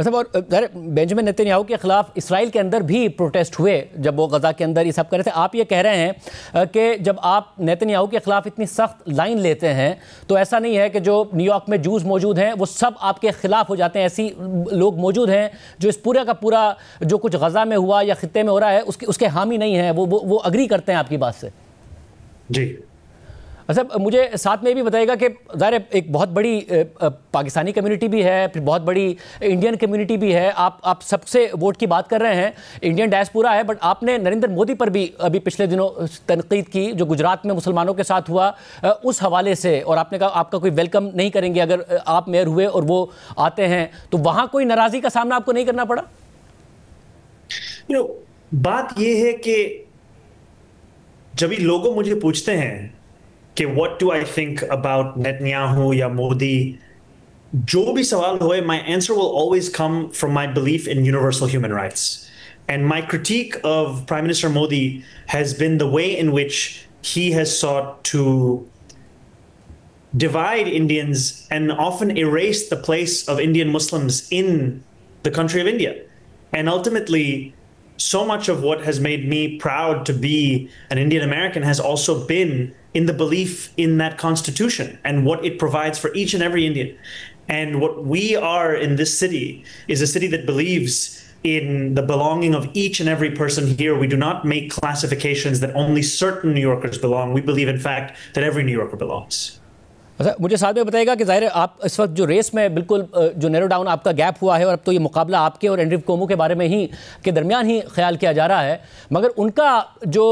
मतलब और Benjamin Netanyahu के खिलाफ इसराइल के अंदर भी प्रोटेस्ट हुए जब वो गजा के अंदर ये सब कर रहे थे। आप ये कह रहे हैं कि जब आप नेतन्याहू के खिलाफ इतनी सख्त लाइन लेते हैं तो ऐसा नहीं है कि जो न्यूयॉर्क में जूस मौजूद हैं वो सब आपके खिलाफ हो जाते हैं। ऐसी लोग मौजूद हैं जो इस पूरे का पूरा जो कुछ गजा में हुआ या खित्ते में हो रहा है उसके हामी नहीं हैं, वो अग्री करते हैं आपकी बात से। जी अच्छा, मुझे साथ में भी बताइएगा कि ज़ाहिर एक बहुत बड़ी पाकिस्तानी कम्युनिटी भी है, फिर बहुत बड़ी इंडियन कम्युनिटी भी है। आप सबसे वोट की बात कर रहे हैं, इंडियन डायस्पोरा है, बट आपने नरेंद्र मोदी पर भी अभी पिछले दिनों तनकीद की जो गुजरात में मुसलमानों के साथ हुआ उस हवाले से, और आपने कहा आपका कोई वेलकम नहीं करेंगे अगर आप मेयर हुए और वो आते हैं, तो वहाँ कोई नाराज़गी का सामना आपको नहीं करना पड़ा? बात यह है कि जब लोग मुझे पूछते हैं कि what do I think about Netanyahu या मोदी, जो भी सवाल होए, my answer will always come from my belief in universal human rights. And my critique of Prime Minister Modi has been the way in which he has sought to divide Indians and often erase the place of Indian Muslims in the country of India. And ultimately, so much of what has made me proud to be an Indian American has also been in the belief in that constitution and what it provides for each and every Indian. And what we are in this city is a city that believes in the belonging of each and every person here. We do not make classifications that only certain New Yorkers belong. We believe, in fact, that every New Yorker belongs. अच्छा, मुझे साथ में बताइएगा कि ज़ाहिर आप इस वक्त जो रेस में बिल्कुल जो नैरो डाउन आपका गैप हुआ है और अब तो ये मुकाबला आपके और एंड्रू कोमो के बारे में ही के दरमियान ही ख्याल किया जा रहा है, मगर उनका जो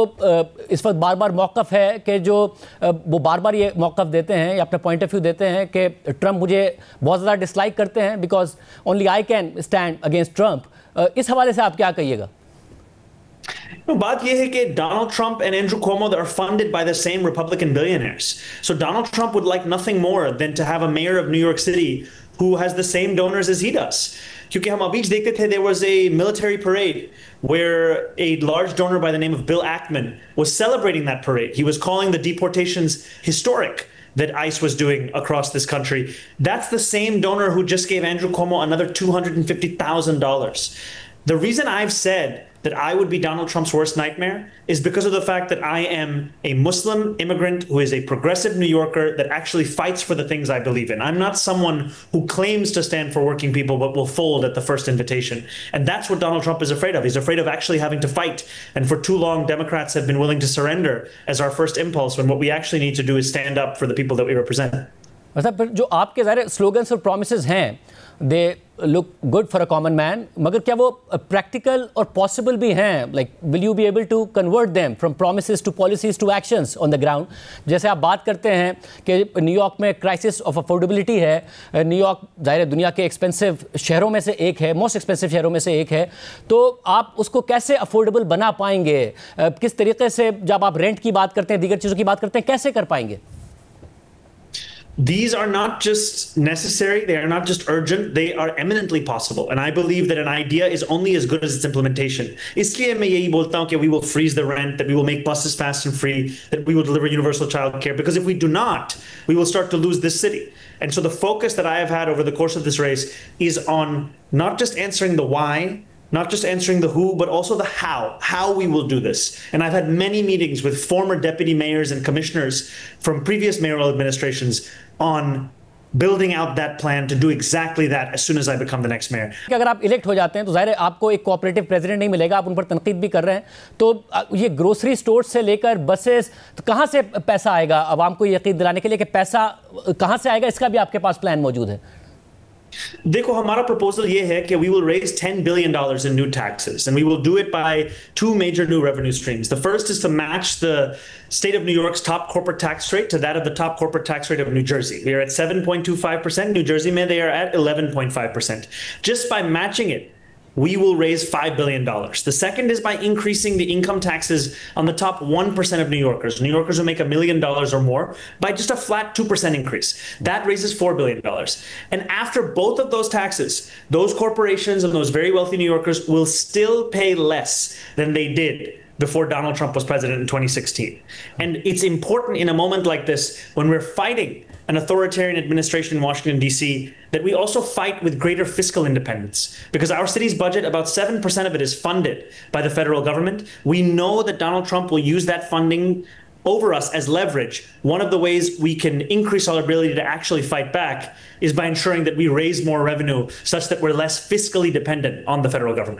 इस वक्त बार बार मौक़िफ़ है कि जो वो बार बार ये मौक़िफ़ देते हैं या अपना पॉइंट ऑफ व्यू देते हैं कि ट्रंप मुझे बहुत ज़्यादा डिसलाइक करते हैं because only I can stand against Trump, इस हवाले से आप क्या कहिएगा? बात यह है कि Donald Trump and Andrew Cuomo are funded by the same Republican billionaires. So Donald Trump would like nothing more than to have a mayor of New York City who has the same donors as he does. क्योंकि हम अभी देखते थे, there was a military parade where a large donor by the name of Bill Ackman was celebrating that parade. He was calling the deportations historic that ICE was doing across this country. That's the same donor who just gave Andrew Cuomo another $250,000. The reason I've said that I would be Donald Trump's worst nightmare is because of the fact that I am a Muslim immigrant who is a progressive New Yorker that actually fights for the things I believe in. I'm not someone who claims to stand for working people but will fold at the first invitation. And that's what Donald Trump is afraid of. He's afraid of actually having to fight. And for too long, Democrats have been willing to surrender as our first impulse when what we actually need to do is stand up for the people that we represent. मतलब जो आपके ज़ाहिर slogans और promises हैं, they look good for a common man, मगर क्या वो practical और पॉसिबल भी हैं? Like will you be able to convert them from promises to policies to actions on the ground? जैसे आप बात करते हैं कि न्यूयॉर्क में क्राइसिस ऑफ अफोर्डेबिलिटी है, न्यूयॉर्क ज़ाहिर दुनिया के एक्सपेंसिव शहरों में से एक है, मोस्ट एक्सपेंसिव शहरों में से एक है, तो आप उसको कैसे अफोर्डेबल बना पाएंगे? किस तरीके से, जब आप रेंट की बात करते हैं, दीगर चीज़ों की बात करते हैं, कैसे कर पाएंगे? These are not just necessary, they are not just urgent, they are eminently possible. And I believe that an idea is only as good as its implementation. इसलिए मैं यही बोलता हूं कि we will freeze the rent, that we will make buses fast and free, that we will deliver universal child care. Because if we do not, we will start to lose this city. And so the focus that I have had over the course of this race is on not just answering the why, not just answering the who, but also the how we will do this. And I've had many meetings with former deputy mayors and commissioners from previous mayoral administrations on building out that plan to do exactly that as soon as I become the next mayor. अगर आप elect हो जाते हैं तो ज़ाहिर है आपको एक कोऑपरेटिव प्रेसिडेंट नहीं मिलेगा, आप उन पर तनकीद भी कर रहे हैं, तो ये ग्रोसरी स्टोर से लेकर बसेस, तो कहाँ से पैसा आएगा आवाम को यकीन दिलाने के लिए कि पैसा कहाँ से आएगा? इसका भी आपके पास प्लान मौजूद है? देखो, हमारा प्रपोजल ये है कि we will raise $10 billion in new taxes, and we will do it by two major new revenue streams. The first is to match the state of New York's top corporate tax rate to that of the top corporate tax rate of New Jersey. We are at 7.25%. New Jersey, they are at 11.5%. Just by matching it, we will raise $5 billion. The second is by increasing the income taxes on the top 1% of New Yorkers. New Yorkers who make $1 million or more by just a flat 2% increase. That raises $4 billion. And after both of those taxes, those corporations and those very wealthy New Yorkers will still pay less than they did before Donald Trump was president in 2016. And it's important in a moment like this, when we're fighting an authoritarian administration in Washington, D.C., that we also fight with greater fiscal independence. Because our city's budget, about 7% of it is funded by the federal government. We know that Donald Trump will use that funding over us as leverage. One of the ways we can increase our ability to actually fight back is by ensuring that we raise more revenue such that we're less fiscally dependent on the federal government.